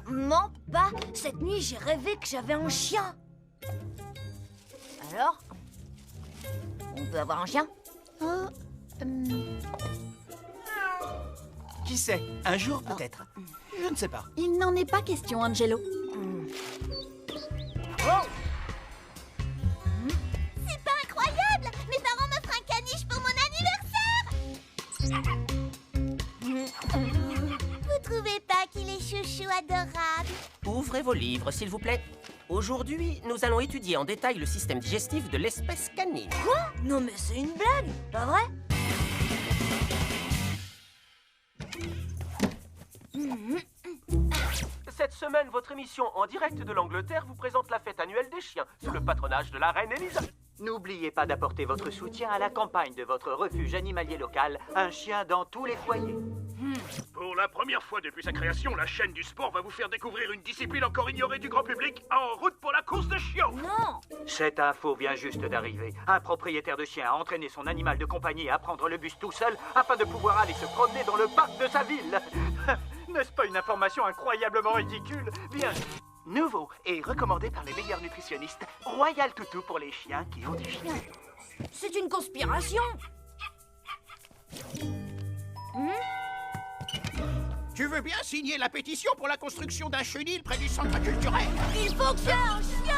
Non, pas. Cette nuit, j'ai rêvé que j'avais un chien. Alors? On peut avoir un chien? Oh, Qui sait? Un jour, peut-être. Je ne sais pas. il n'en est pas question, Angelo. Oh! C'est pas incroyable! Mes parents m'offrent un caniche pour mon anniversaire! Vous trouvez pas qu'il est chouchou adorable? Ouvrez vos livres, s'il vous plaît. Aujourd'hui, nous allons étudier en détail le système digestif de l'espèce canine. Quoi? Non mais c'est une blague, pas vrai? Cette semaine, votre émission en direct de l'Angleterre vous présente la fête annuelle des chiens, sous le patronage de la reine Elisabeth. N'oubliez pas d'apporter votre soutien à la campagne de votre refuge animalier local, un chien dans tous les foyers. Pour la première fois depuis sa création, la chaîne du sport va vous faire découvrir une discipline encore ignorée du grand public, en route pour la course de chiots. Non! Cette info vient juste d'arriver. Un propriétaire de chien a entraîné son animal de compagnie à prendre le bus tout seul afin de pouvoir aller se promener dans le parc de sa ville. N'est-ce pas une information incroyablement ridicule? Bien nouveau et recommandé par les meilleurs nutritionnistes. Royal Toutou pour les chiens qui ont du chien. C'est une conspiration! Tu veux bien signer la pétition pour la construction d'un chenil près du centre culturel? Il faut que j'ai un chien!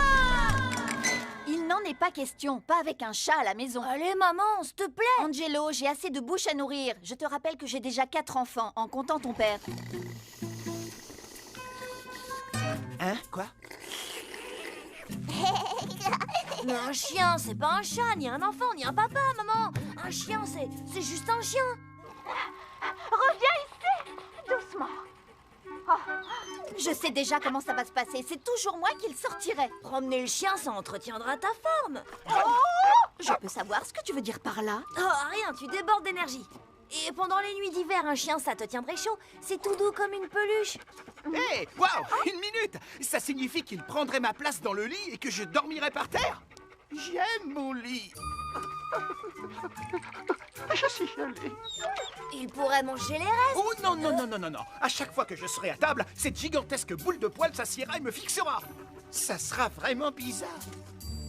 Il n'en est pas question, pas avec un chat à la maison. Allez maman, s'il te plaît! Angelo, j'ai assez de bouche à nourrir. Je te rappelle que j'ai déjà 4 enfants, en comptant ton père. Hein? Quoi? Mais un chien, c'est pas un chat, ni un enfant, ni un papa, maman! Un chien, c'est juste un chien! Reviens ici! Doucement! Je sais déjà comment ça va se passer. C'est toujours moi qui le sortirai. Promener le chien, ça entretiendra ta forme! Je peux savoir ce que tu veux dire par là? Oh, rien, tu débordes d'énergie! Et pendant les nuits d'hiver, un chien, ça te tiendrait chaud. C'est tout doux comme une peluche. Hé, waouh, une minute! Ça signifie qu'il prendrait ma place dans le lit et que je dormirais par terre? J'aime mon lit. Je suis gelé. Il pourrait manger les restes. Oh non, non, non, non, non, non. À chaque fois que je serai à table, cette gigantesque boule de poils s'assiera et me fixera. Ça sera vraiment bizarre.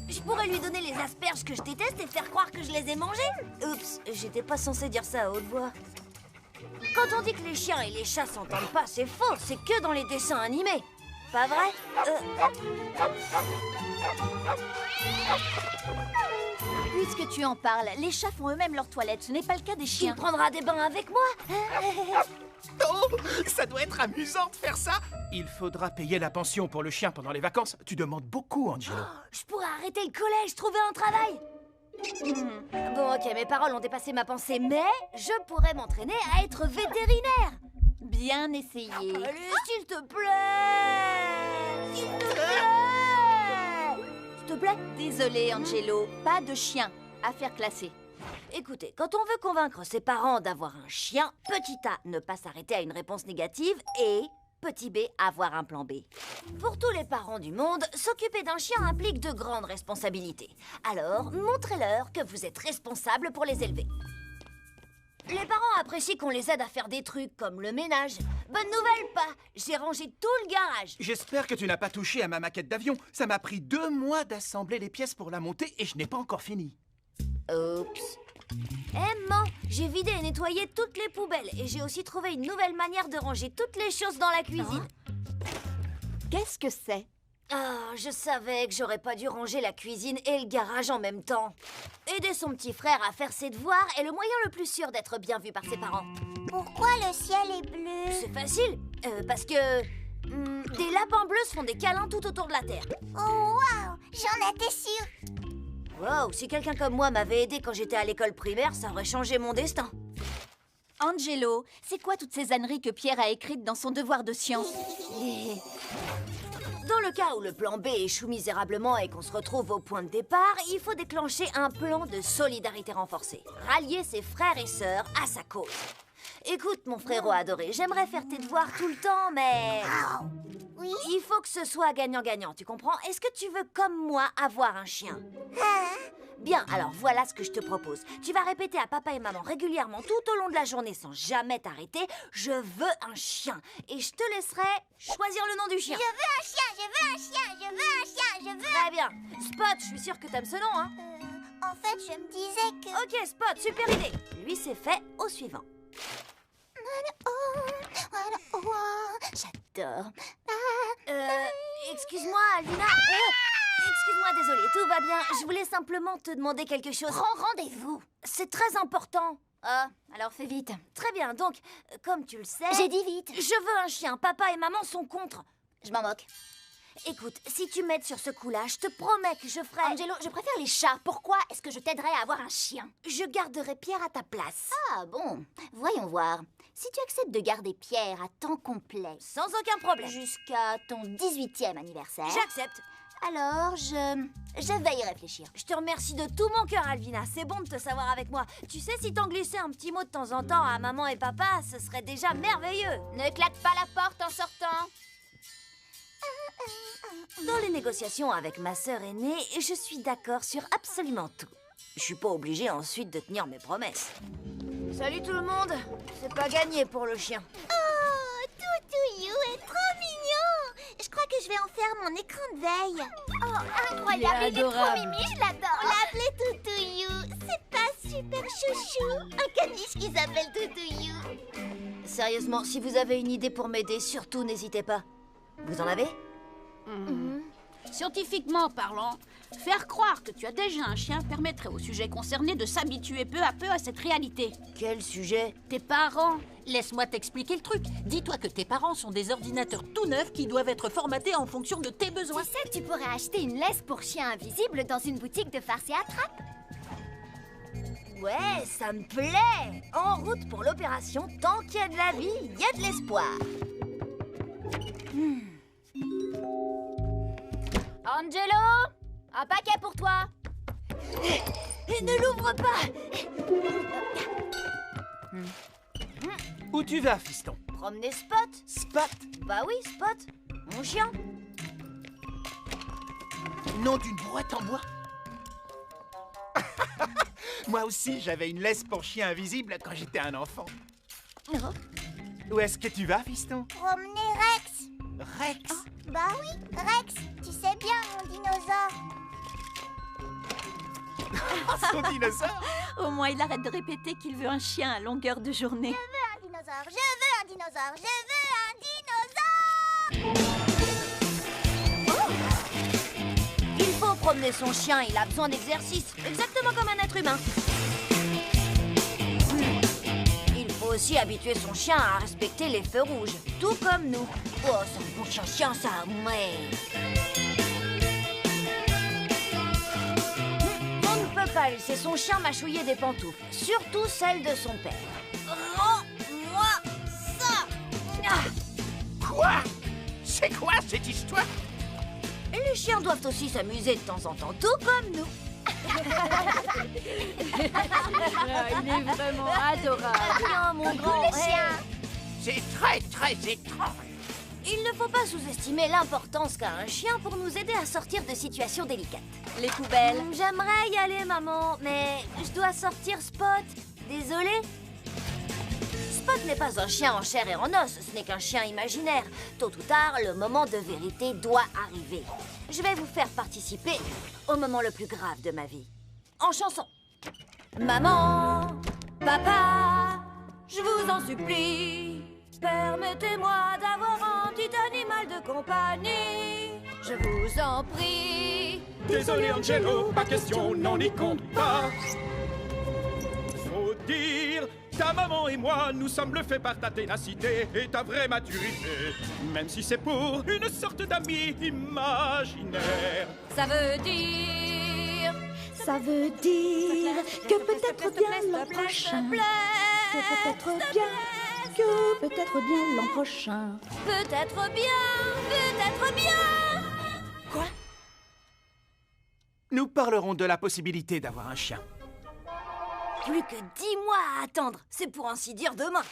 Je pourrais lui donner les asperges que je déteste et faire croire que je les ai mangées. Oups, j'étais pas censée dire ça à haute voix. Quand on dit que les chiens et les chats s'entendent pas, c'est faux. C'est que dans les dessins animés. Pas vrai? Puisque tu en parles, les chats font eux-mêmes leurs toilettes. Ce n'est pas le cas des Il chiens. prendra des bains avec moi. Oh, ça doit être amusant de faire ça. Il faudra payer la pension pour le chien pendant les vacances. Tu demandes beaucoup, Angelo. Je pourrais arrêter le collège, trouver un travail. Bon, ok, mes paroles ont dépassé ma pensée, mais je pourrais m'entraîner à être vétérinaire. Bien essayé. Allez, s'il te plaît! S'il te plaît! S'il te plaît? Désolé, Angelo. Pas de chien. Affaire classée. Écoutez, quand on veut convaincre ses parents d'avoir un chien, petit A, ne pas s'arrêter à une réponse négative et petit B, avoir un plan B. Pour tous les parents du monde, s'occuper d'un chien implique de grandes responsabilités. Alors, montrez-leur que vous êtes responsable pour les élever. Les parents apprécient qu'on les aide à faire des trucs comme le ménage. Bonne nouvelle, pas. J'ai rangé tout le garage. J'espère que tu n'as pas touché à ma maquette d'avion. Ça m'a pris 2 mois d'assembler les pièces pour la monter et je n'ai pas encore fini. Oups. Maman, j'ai vidé et nettoyé toutes les poubelles et j'ai aussi trouvé une nouvelle manière de ranger toutes les choses dans la cuisine. Qu'est-ce que c'est? Ah, je savais que j'aurais pas dû ranger la cuisine et le garage en même temps. Aider son petit frère à faire ses devoirs est le moyen le plus sûr d'être bien vu par ses parents. Pourquoi le ciel est bleu? C'est facile, parce que des lapins bleus se font des câlins tout autour de la Terre. Oh, waouh! J'en étais sûre! Wow, si quelqu'un comme moi m'avait aidé quand j'étais à l'école primaire, ça aurait changé mon destin. Angelo, c'est quoi toutes ces âneries que Pierre a écrites dans son devoir de science? Dans le cas où le plan B échoue misérablement et qu'on se retrouve au point de départ, il faut déclencher un plan de solidarité renforcée. Rallier ses frères et sœurs à sa cause. Écoute, mon frérot adoré, j'aimerais faire tes devoirs tout le temps, mais... Oui. Il faut que ce soit gagnant-gagnant, tu comprends? Est-ce que tu veux, comme moi, avoir un chien? Bien, alors voilà ce que je te propose. Tu vas répéter à papa et maman régulièrement tout au long de la journée sans jamais t'arrêter. Je veux un chien. Et je te laisserai choisir le nom du chien. Je veux un chien, je veux un chien, je veux un chien, je veux... Très bien. Spot, je suis sûre que t'aimes ce nom, hein? En fait, je me disais que... Ok, Spot, super idée. Lui, c'est fait au suivant. J'adore. Excuse-moi, Alvina. Excuse-moi, désolée, tout va bien. Je voulais simplement te demander quelque chose. Prends rendez-vous. C'est très important. Ah, alors fais vite. Très bien, donc, comme tu le sais... J'ai dit vite. Je veux un chien. Papa et maman sont contre. Je m'en moque. Écoute, si tu m'aides sur ce coup-là, je te promets que je ferai... Angelo, je préfère les chats. Pourquoi est-ce que je t'aiderais à avoir un chien? Je garderai Pierre à ta place. Ah bon, voyons voir. Si tu acceptes de garder Pierre à temps complet, Sans aucun problème. jusqu'à ton 18e anniversaire, J'accepte. alors je vais y réfléchir. Je te remercie de tout mon cœur, Alvina. C'est bon de te savoir avec moi. Tu sais, si t'en glissais un petit mot de temps en temps à maman et papa, ce serait déjà merveilleux. Ne claque pas la porte en sortant. Dans les négociations avec ma sœur aînée, je suis d'accord sur absolument tout. Je suis pas obligée ensuite de tenir mes promesses. Salut tout le monde. C'est pas gagné pour le chien. Oh, Toutouillou est trop mignon. Je crois que je vais en faire mon écran de veille. Oh, incroyable, il est trop mimi, je l'adore. On l'a appelé Toutouillou. C'est pas super chouchou? Un caniche qui s'appelle Toutouillou. Sérieusement, si vous avez une idée pour m'aider, surtout n'hésitez pas. Vous en avez? Scientifiquement parlant, faire croire que tu as déjà un chien permettrait au sujet concerné de s'habituer peu à peu à cette réalité. Quel sujet? Tes parents. Laisse-moi t'expliquer le truc. Dis-toi que tes parents sont des ordinateurs tout neufs qui doivent être formatés en fonction de tes besoins. Tu sais que tu pourrais acheter une laisse pour chien invisible dans une boutique de farce et attrape. Ouais, ça me plaît. En route pour l'opération. Tant qu'il y a de la vie, il y a de l'espoir. Angelo, un paquet pour toi. Et ne l'ouvre pas. Où tu vas, fiston? Promener Spot? Spot? Bah oui, Spot. Mon chien. Nom d'une brouette en bois? Moi aussi, j'avais une laisse pour chien invisible quand j'étais un enfant. Où est-ce que tu vas, fiston? Promener Rex. Rex? Bah oui, Rex. Tu sais bien, mon dinosaure. Son dinosaure? Au moins, il arrête de répéter qu'il veut un chien à longueur de journée. Un dinosaure, je veux un dinosaure, je veux un dinosaure. Il faut promener son chien, il a besoin d'exercice. Exactement comme un être humain. Il faut aussi habituer son chien à respecter les feux rouges. Tout comme nous. Oh, c'est un bon chien, ça, ouais. On ne peut pas laisser son chien mâchouiller des pantoufles. Surtout celles de son père. Rends-moi ça. Quoi? C'est quoi cette histoire? Les chiens doivent aussi s'amuser de temps en temps, tout comme nous. Il est vraiment adorable. Bien, mon grand. C'est très, très étrange. Il ne faut pas sous-estimer l'importance qu'a un chien pour nous aider à sortir de situations délicates. Les poubelles. J'aimerais y aller, maman, mais je dois sortir Spot. Désolée. Spot n'est pas un chien en chair et en os, ce n'est qu'un chien imaginaire. Tôt ou tard, le moment de vérité doit arriver. Je vais vous faire participer au moment le plus grave de ma vie. En chanson. Maman, papa, je vous en supplie, permettez-moi d'avoir un petit animal de compagnie. Je vous en prie. Désolé Angelo, pas question, n'en y compte pas. Faut dire, ta maman et moi, nous sommes faits par ta ténacité et ta vraie maturité. Même si c'est pour une sorte d'amis imaginaire. Ça veut dire que peut-être bien l'an prochain. Que peut-être bien l'an prochain. Peut-être bien. Quoi? Nous parlerons de la possibilité d'avoir un chien. Plus que 10 mois à attendre. C'est pour ainsi dire demain.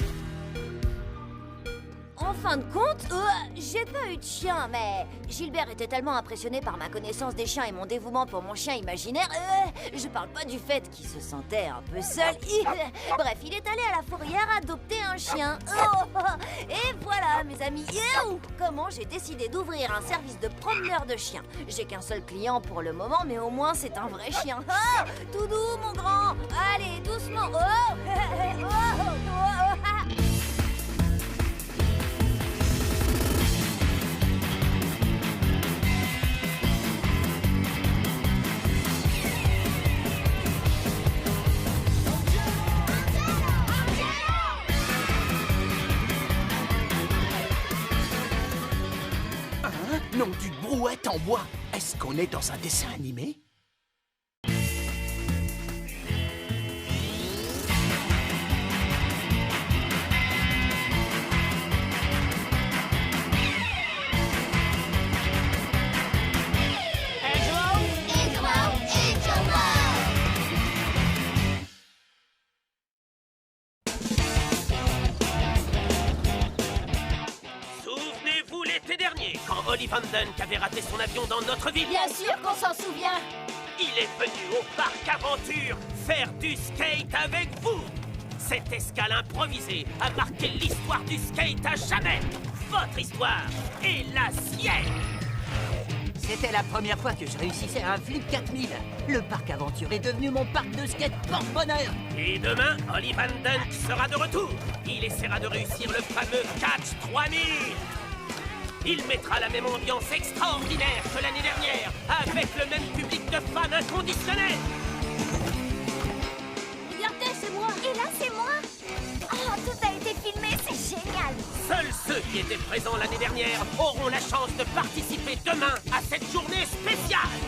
En fin de compte, j'ai pas eu de chien, mais Gilbert était tellement impressionné par ma connaissance des chiens et mon dévouement pour mon chien imaginaire. Je parle pas du fait qu'il se sentait un peu seul. Bref, il est allé à la fourrière adopter un chien. Et voilà, mes amis, comment j'ai décidé d'ouvrir un service de promeneur de chiens. J'ai qu'un seul client pour le moment, mais au moins c'est un vrai chien. Tout doux, mon grand. Allez, doucement. Non, d'une brouette en bois. Est-ce qu'on est dans un dessin animé? Souvenez-vous l'été dernier, quand Ollie Van Dunk avait raté son avion dans notre ville? Bien sûr qu'on s'en souvient. Il est venu au parc Aventure faire du skate avec vous. Cette escale improvisée a marqué l'histoire du skate à jamais. Votre histoire et la sienne. C'était la première fois que je réussissais à un flip 4000. Le parc Aventure est devenu mon parc de skate porte-bonheur. Et demain, Ollie Van Dunk sera de retour. Il essaiera de réussir le fameux Catch 3000. Il mettra la même ambiance extraordinaire que l'année dernière, avec le même public de fans inconditionnels. Regardez, c'est moi. Et là, c'est moi. Oh, tout a été filmé, c'est génial. Seuls ceux qui étaient présents l'année dernière auront la chance de participer demain à cette journée spéciale.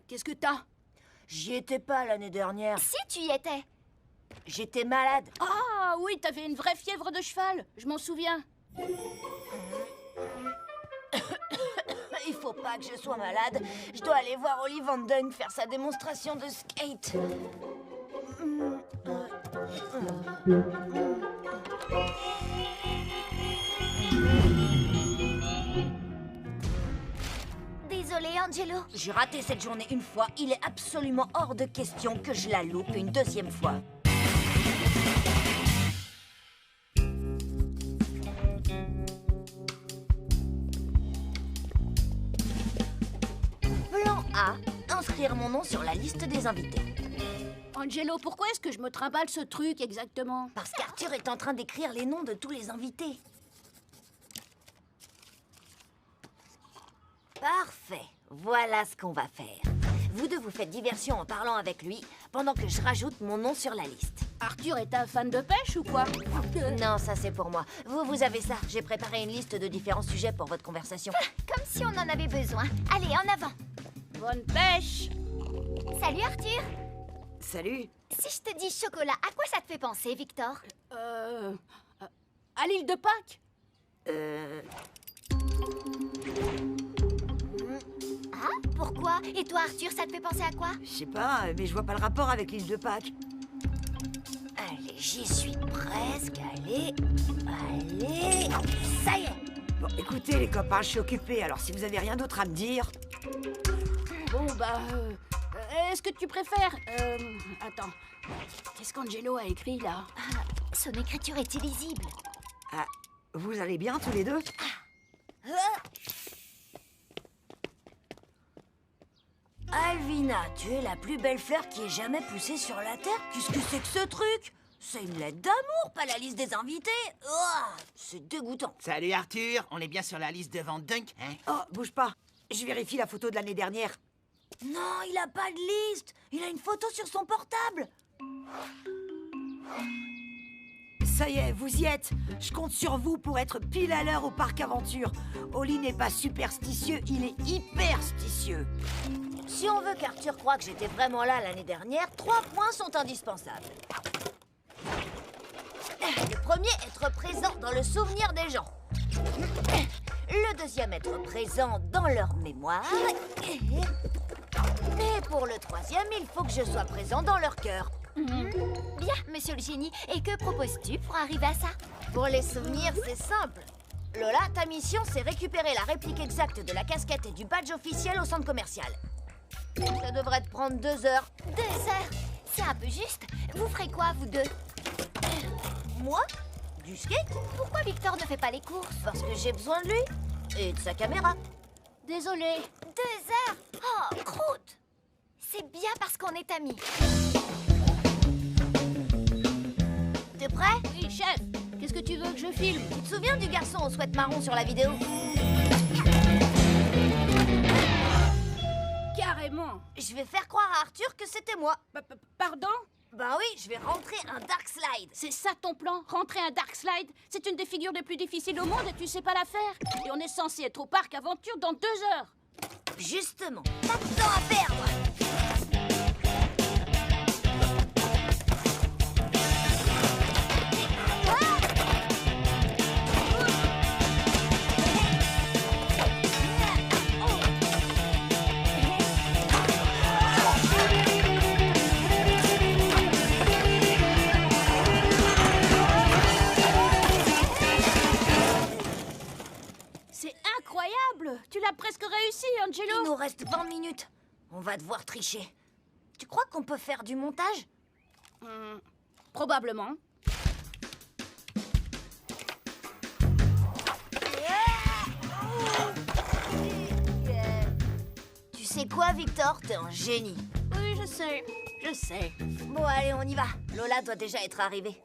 Qu'est-ce que t'as? J'y étais pas l'année dernière. Si tu y étais. J'étais malade. Ah oui, t'avais une vraie fièvre de cheval. Je m'en souviens. Il faut pas que je sois malade. Je dois aller voir Ollie Van Dunk faire sa démonstration de skate. Désolée, Angelo. J'ai raté cette journée une fois. Il est absolument hors de question que je la loupe une deuxième fois. Plan A, inscrire mon nom sur la liste des invités. Angelo, pourquoi est-ce que je me trimballe ce truc exactement? Parce qu'Arthur est en train d'écrire les noms de tous les invités. Parfait. Voilà ce qu'on va faire. Vous deux vous faites diversion en parlant avec lui, pendant que je rajoute mon nom sur la liste. Arthur est un fan de pêche ou quoi? Non, ça c'est pour moi. Vous avez ça. J'ai préparé une liste de différents sujets pour votre conversation. Comme si on en avait besoin. Allez, en avant. Bonne pêche. Salut, Arthur. Salut. Si je te dis chocolat, à quoi ça te fait penser, Victor? À l'île de Pâques. Ah, pourquoi? Et toi, Arthur, ça te fait penser à quoi? Je sais pas, mais je vois pas le rapport avec l'île de Pâques. Allez, j'y suis presque. Allez. Ça y est. Bon, écoutez les copains, je suis occupée, alors si vous avez rien d'autre à me dire... Bon, bah... est-ce que tu préfères... Attends. Qu'est-ce qu'Angelo a écrit, là? Son écriture est illisible. Ah, vous allez bien tous les deux? Alvina, tu es la plus belle fleur qui ait jamais poussé sur la terre. Qu'est-ce que c'est que ce truc? C'est une lettre d'amour, pas la liste des invités. Oh, c'est dégoûtant. Salut Arthur, on est bien sur la liste de Van Dunk, hein? Oh, bouge pas. Je vérifie la photo de l'année dernière. Non, il a pas de liste. Il a une photo sur son portable. Ça y est, vous y êtes. Je compte sur vous pour être pile à l'heure au parc Aventure. Oli n'est pas superstitieux, il est hyperstitieux. Si on veut qu'Arthur croie que j'étais vraiment là l'année dernière, 3 points sont indispensables. Le premier, être présent dans le souvenir des gens. Le deuxième, être présent dans leur mémoire. Mais pour le troisième, il faut que je sois présent dans leur cœur. Bien, monsieur le génie. Et que proposes-tu pour arriver à ça? Pour les souvenirs, c'est simple. Lola, ta mission, c'est récupérer la réplique exacte de la casquette et du badge officiel au centre commercial. Ça devrait te prendre 2 heures. 2 heures? C'est un peu juste. Vous ferez quoi, vous deux? Moi? Du skate? Pourquoi Victor ne fait pas les courses? Parce que j'ai besoin de lui. Et de sa caméra. Désolée. 2 heures? Oh, croûte! C'est bien parce qu'on est amis. T'es prêt? Oui, chef. Qu'est-ce que tu veux que je filme? Tu te souviens du garçon au sweat marron sur la vidéo? Carrément. Je vais faire croire à Arthur que c'était moi. Pardon? Bah oui, je vais rentrer un dark slide. C'est ça ton plan? Rentrer un dark slide? C'est une des figures les plus difficiles au monde et tu sais pas la faire. Et on est censé être au parc aventure dans 2 heures. Justement, pas de temps à perdre. C'est incroyable! Tu l'as presque réussi, Angelo! Il nous reste 20 minutes. On va devoir tricher. Tu crois qu'on peut faire du montage? Probablement. Tu sais quoi, Victor? T'es un génie. Oui, je sais. Je sais. Bon, allez, on y va. Lola doit déjà être arrivée.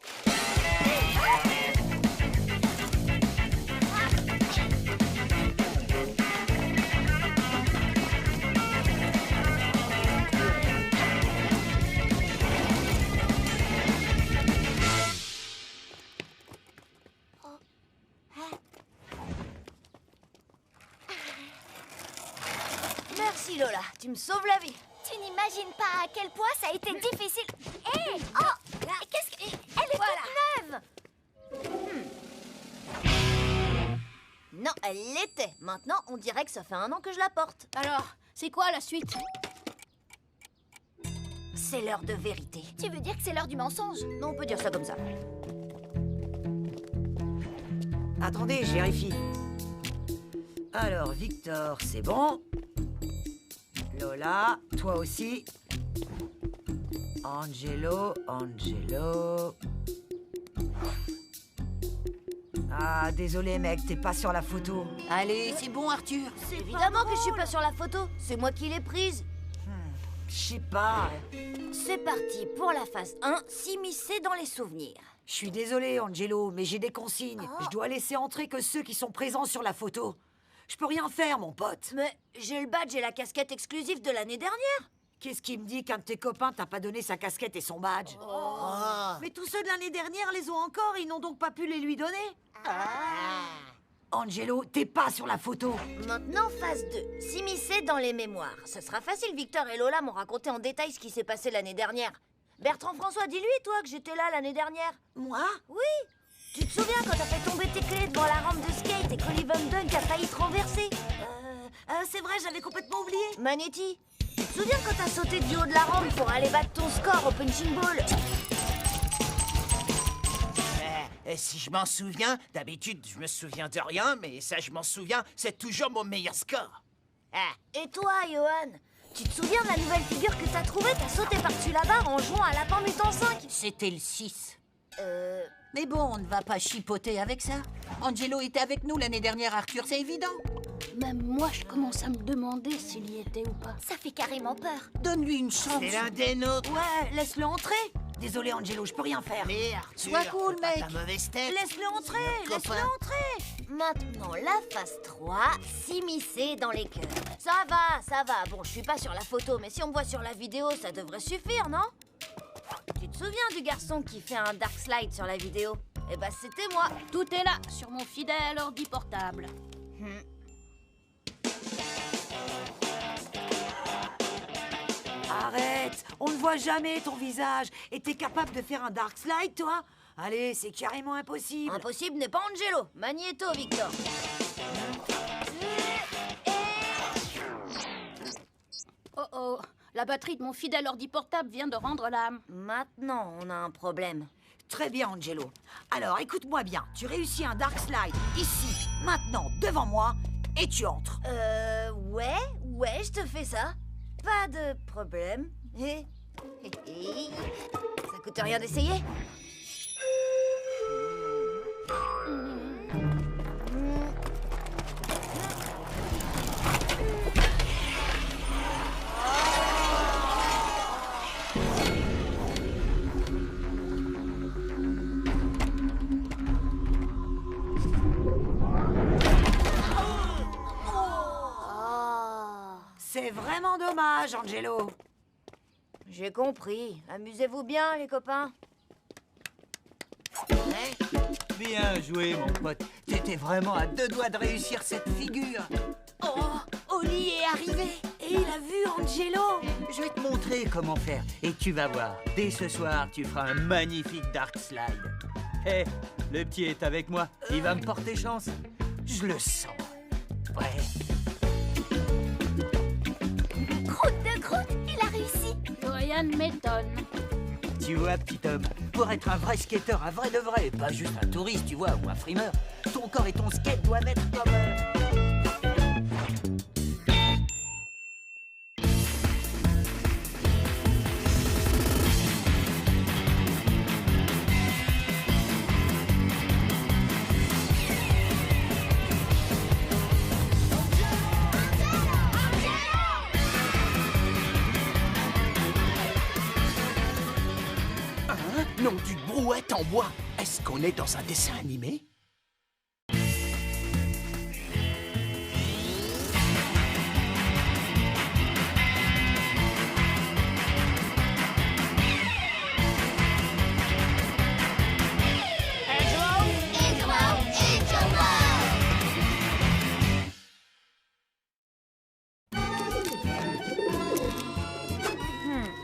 Merci, Lola. Tu me sauves la vie. Tu n'imagines pas à quel point ça a été difficile. Hé! Oh! Qu'est-ce que... Elle est toute neuve! Non, elle l'était. Maintenant, on dirait que ça fait 1 an que je la porte. Alors, c'est quoi la suite? C'est l'heure de vérité. Tu veux dire que c'est l'heure du mensonge? Non, on peut dire ça comme ça. Attendez, je vérifie. Alors, Victor, c'est bon. Lola, toi aussi. Angelo. Ah, désolé, mec, t'es pas sur la photo. Allez, c'est bon, Arthur. Évidemment que je suis pas sur la photo. C'est moi qui l'ai prise. Je sais pas. C'est parti pour la phase 1, s'immiscer dans les souvenirs. Je suis désolé, Angelo, mais j'ai des consignes. Je dois laisser entrer que ceux qui sont présents sur la photo. Je peux rien faire, mon pote. Mais j'ai le badge et la casquette exclusive de l'année dernière. Qu'est-ce qui me dit qu'un de tes copains t'a pas donné sa casquette et son badge? Mais tous ceux de l'année dernière les ont encore, ils n'ont donc pas pu les lui donner. Angelo, t'es pas sur la photo. Maintenant, phase 2, s'immiscer dans les mémoires. Ce sera facile, Victor et Lola m'ont raconté en détail ce qui s'est passé l'année dernière. Bertrand François, dis-lui, toi, que j'étais là l'année dernière. Moi? Oui. Tu te souviens quand t'as fait tomber tes clés devant la rampe de skate et qu'Olive Dunk a failli te renverser? C'est vrai, j'avais complètement oublié. Manetti, tu te souviens quand t'as sauté du haut de la rampe pour aller battre ton score au punching ball? Si je m'en souviens, d'habitude je me souviens de rien, mais ça je m'en souviens, c'est toujours mon meilleur score. Et toi, Johan? Tu te souviens de la nouvelle figure que t'as trouvée? T'as sauté par-dessus la barre en jouant à Lapin Mutant 5? C'était le 6. Mais bon, on ne va pas chipoter avec ça. Angelo était avec nous l'année dernière, Arthur, c'est évident. Même moi, je commence à me demander s'il y était ou pas. Ça fait carrément peur. Donne-lui une chance. C'est l'un des nôtres. Ouais, laisse-le entrer. Désolé, Angelo, je peux rien faire. Mais Arthur, Sois cool, fais pas mec. ta mauvaise tête. Laisse-le entrer, C'est notre laisse-le copain. entrer. Maintenant, la phase 3, s'immiscer dans les cœurs. Ça va. Bon, je suis pas sur la photo, mais si on me voit sur la vidéo, ça devrait suffire, non? Tu te souviens du garçon qui fait un dark slide sur la vidéo? Eh ben, c'était moi. Tout est là, sur mon fidèle ordi portable. Arrête, on ne voit jamais ton visage. Et t'es capable de faire un dark slide, toi? Allez, c'est carrément impossible. Impossible n'est pas Angelo. Magnéto, Victor. Oh oh, La batterie de mon fidèle ordi portable vient de rendre l'âme. Maintenant, on a un problème. Très bien, Angelo. Alors, écoute-moi bien. Tu réussis un Dark Slide, ici, maintenant, devant moi, et tu entres. Ouais, je te fais ça. Pas de problème. Ça coûte rien d'essayer. C'est vraiment dommage, Angelo. J'ai compris. Amusez-vous bien, les copains. Bien joué, mon pote. T'étais vraiment à 2 doigts de réussir cette figure. Oh, Oli est arrivé et il a vu Angelo. Je vais te montrer comment faire. Et tu vas voir, dès ce soir, tu feras un magnifique Dark Slide. Hé, le petit est avec moi. Il va me porter chance. Je le sens. Ouais. Croûte de croûte, il a réussi. Rien ne m'étonne. Tu vois, petit homme, pour être un vrai skateur, un vrai de vrai, pas juste un touriste, tu vois, ou un frimeur, ton corps et ton skate doivent être comme... Non, d'une brouette en bois. Est-ce qu'on est dans un dessin animé?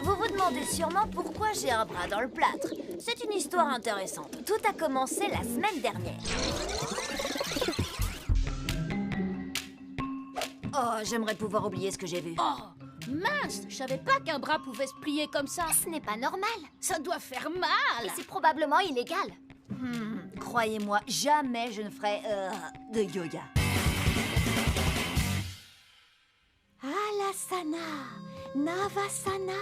Vous vous demandez sûrement pourquoi j'ai un bras dans le plâtre. C'est une histoire intéressante. Tout a commencé la semaine dernière. Oh, j'aimerais pouvoir oublier ce que j'ai vu. Oh, mince, je savais pas qu'un bras pouvait se plier comme ça. Ce n'est pas normal. Ça doit faire mal. Et c'est probablement illégal. Croyez-moi, jamais je ne ferai de yoga. Alasana, Navasana,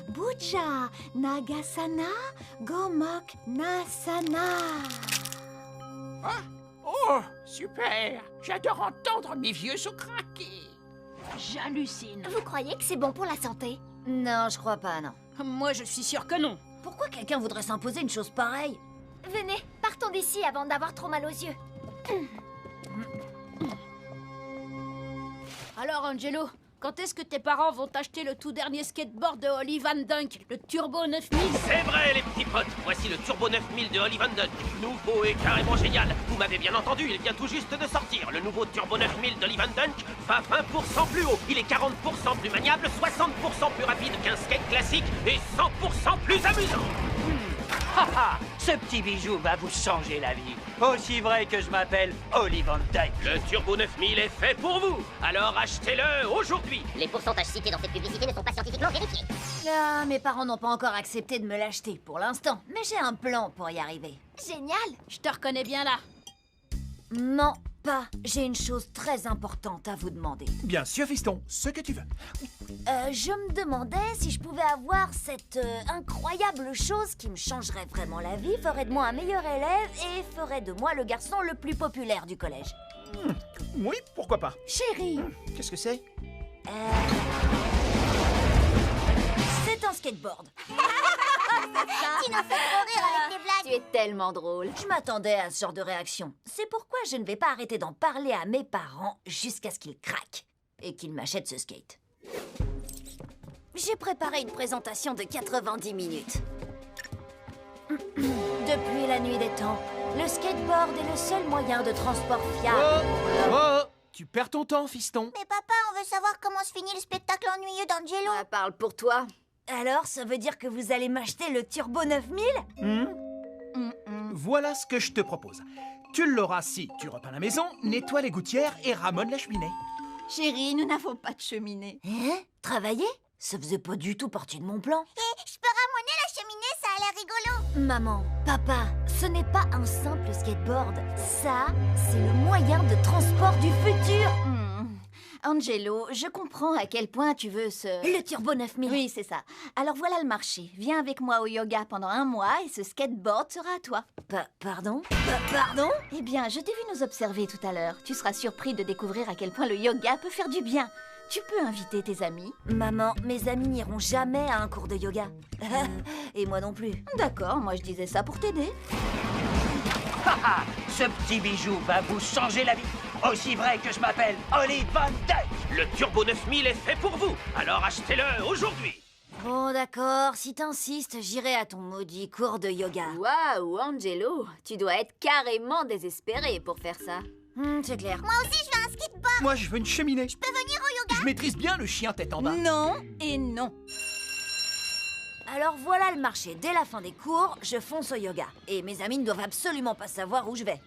Bhuja, Nagasana, Gomok, Nasana. Oh, super! J'adore entendre mes vieux os craquer. J'hallucine. Vous croyez que c'est bon pour la santé? Non, je crois pas, non. Moi, je suis sûre que non. Pourquoi quelqu'un voudrait s'imposer une chose pareille? Venez, partons d'ici avant d'avoir trop mal aux yeux. Alors, Angelo, quand est-ce que tes parents vont t'acheter le tout dernier skateboard de Holly Van Dunk, le Turbo 9000? C'est vrai, les petits potes. Voici le Turbo 9000 de Holly Van Dunk. Nouveau et carrément génial. Vous m'avez bien entendu, il vient tout juste de sortir. Le nouveau Turbo 9000 de Holly Van Dunk va 20% plus haut. Il est 40% plus maniable, 60% plus rapide qu'un skate classique et 100% plus amusant. Haha, ce petit bijou va vous changer la vie. Aussi vrai que je m'appelle Holly Van Dunk. Le Turbo 9000 est fait pour vous. Alors achetez-le aujourd'hui. Les pourcentages cités dans cette publicité ne sont pas scientifiquement vérifiés. Ah, mes parents n'ont pas encore accepté de me l'acheter pour l'instant. Mais j'ai un plan pour y arriver. Génial. Je te reconnais bien là. Non, pas. J'ai une chose très importante à vous demander. Bien sûr, fiston, ce que tu veux. Je me demandais si je pouvais avoir cette incroyable chose qui me changerait vraiment la vie, ferait de moi un meilleur élève et ferait de moi le garçon le plus populaire du collège. Oui, pourquoi pas. Chérie, Qu'est-ce que c'est? c'est un skateboard. Tu nous fais trop rire avec tes blagues. Tu es tellement drôle. Je m'attendais à ce genre de réaction. C'est pourquoi je ne vais pas arrêter d'en parler à mes parents jusqu'à ce qu'ils craquent et qu'ils m'achètent ce skate. J'ai préparé une présentation de 90 minutes. Depuis la nuit des temps, le skateboard est le seul moyen de transport fiable. Oh, tu perds ton temps, fiston. Mais papa, on veut savoir comment se finit le spectacle ennuyeux d'Angelo. Parle pour toi. Alors, ça veut dire que vous allez m'acheter le Turbo 9000 ? Voilà ce que je te propose. Tu l'auras si tu repeins la maison, nettoies les gouttières et ramones la cheminée. Chérie, nous n'avons pas de cheminée. Hein ? Travailler ? Ça faisait pas du tout partie de mon plan. Et je peux ramoner la cheminée, ça a l'air rigolo. Maman, papa, ce n'est pas un simple skateboard. Ça, c'est le moyen de transport du futur. Angelo, je comprends à quel point tu veux ce... Le Turbo 9000. Oui, c'est ça. Alors voilà le marché. Viens avec moi au yoga pendant 1 mois et ce skateboard sera à toi. Pardon? Pardon? Eh bien, je t'ai vu nous observer tout à l'heure. Tu seras surpris de découvrir à quel point le yoga peut faire du bien. Tu peux inviter tes amis. Maman, mes amis n'iront jamais à un cours de yoga. Et moi non plus. D'accord, moi je disais ça pour t'aider. Ce petit bijou va vous changer la vie. Aussi vrai que je m'appelle Oli Van Dyke. Le Turbo 9000 est fait pour vous, alors achetez-le aujourd'hui. Bon, d'accord, si t'insistes, j'irai à ton maudit cours de yoga. Waouh, Angelo, tu dois être carrément désespéré pour faire ça. C'est clair. Moi aussi, je veux un skateboard. Moi, je veux une cheminée. Je peux venir au yoga? Je maîtrise bien le chien tête en bas. Non et non. Alors voilà le marché. Dès la fin des cours, je fonce au yoga. Et mes amis ne doivent absolument pas savoir où je vais.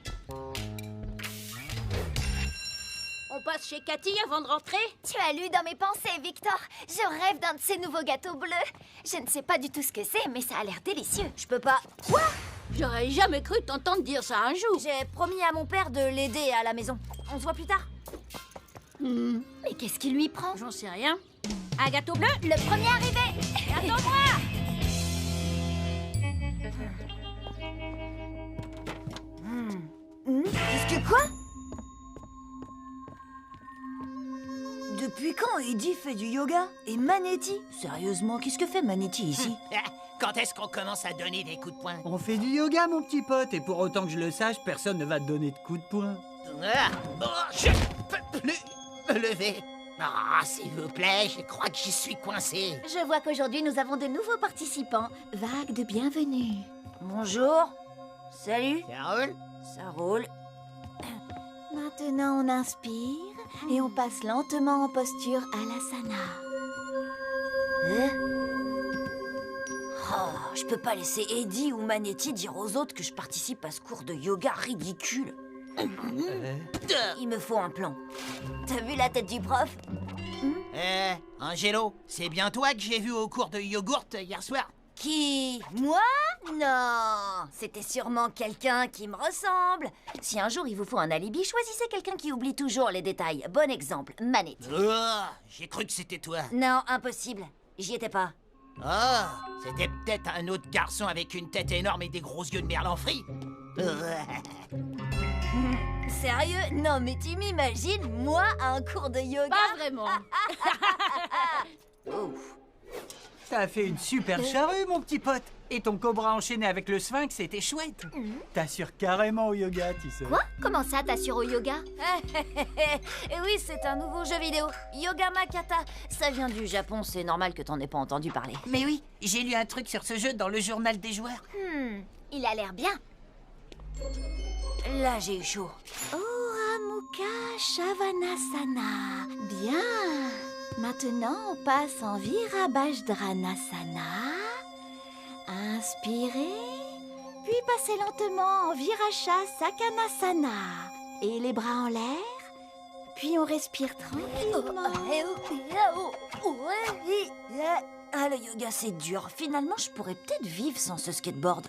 On passe chez Cathy avant de rentrer? Tu as lu dans mes pensées, Victor. Je rêve d'un de ces nouveaux gâteaux bleus. Je ne sais pas du tout ce que c'est, mais ça a l'air délicieux. Je peux pas... Quoi? J'aurais jamais cru t'entendre dire ça un jour. J'ai promis à mon père de l'aider à la maison. On se voit plus tard. Mais qu'est-ce qui lui prend? J'en sais rien. Un gâteau bleu? Le premier arrivé. Attends-moi! Qu'est-ce que quoi? Depuis quand Eddie fait du yoga? Et Manetti? Sérieusement, qu'est-ce que fait Manetti ici? Quand est-ce qu'on commence à donner des coups de poing? On fait du yoga, mon petit pote, et pour autant que je le sache, personne ne va te donner de coups de poing. Ah, bon, je peux plus me lever. Ah, s'il vous plaît, je crois que j'y suis coincé. Je vois qu'aujourd'hui nous avons de nouveaux participants. Vague de bienvenue. Bonjour. Salut. Ça roule? Ça roule. Maintenant on inspire et on passe lentement en posture Alasana. Oh, je peux pas laisser Eddie ou Manetti dire aux autres que je participe à ce cours de yoga ridicule. Il me faut un plan. T'as vu la tête du prof? Angelo, c'est bien toi que j'ai vu au cours de yogourt hier soir? Qui? Moi? Non. C'était sûrement quelqu'un qui me ressemble. Si un jour il vous faut un alibi, choisissez quelqu'un qui oublie toujours les détails. Bon exemple, Manetti. Oh, j'ai cru que c'était toi. Non, impossible. J'y étais pas. Oh, c'était peut-être un autre garçon avec une tête énorme et des gros yeux de merlan frit. Sérieux? Non, mais tu m'imagines, moi, à un cours de yoga? Pas vraiment. T'as fait une super charrue, mon petit pote. Et ton cobra enchaîné avec le sphinx, c'était chouette. T'assures carrément au yoga, tu sais. Quoi? Comment ça, t'assures au yoga? Et oui, c'est un nouveau jeu vidéo. Yoga Makata. Ça vient du Japon, c'est normal que t'en aies pas entendu parler. Mais oui, j'ai lu un truc sur ce jeu dans le journal des joueurs. Il a l'air bien. Là, j'ai eu chaud. Ora Mukha Shavasana. Bien. Maintenant, on passe en Virabhadranasana. Inspirez, puis passez lentement en Virashasakanasana. Et les bras en l'air, puis on respire tranquillement. Ah, le yoga, c'est dur. Finalement, je pourrais peut-être vivre sans ce skateboard.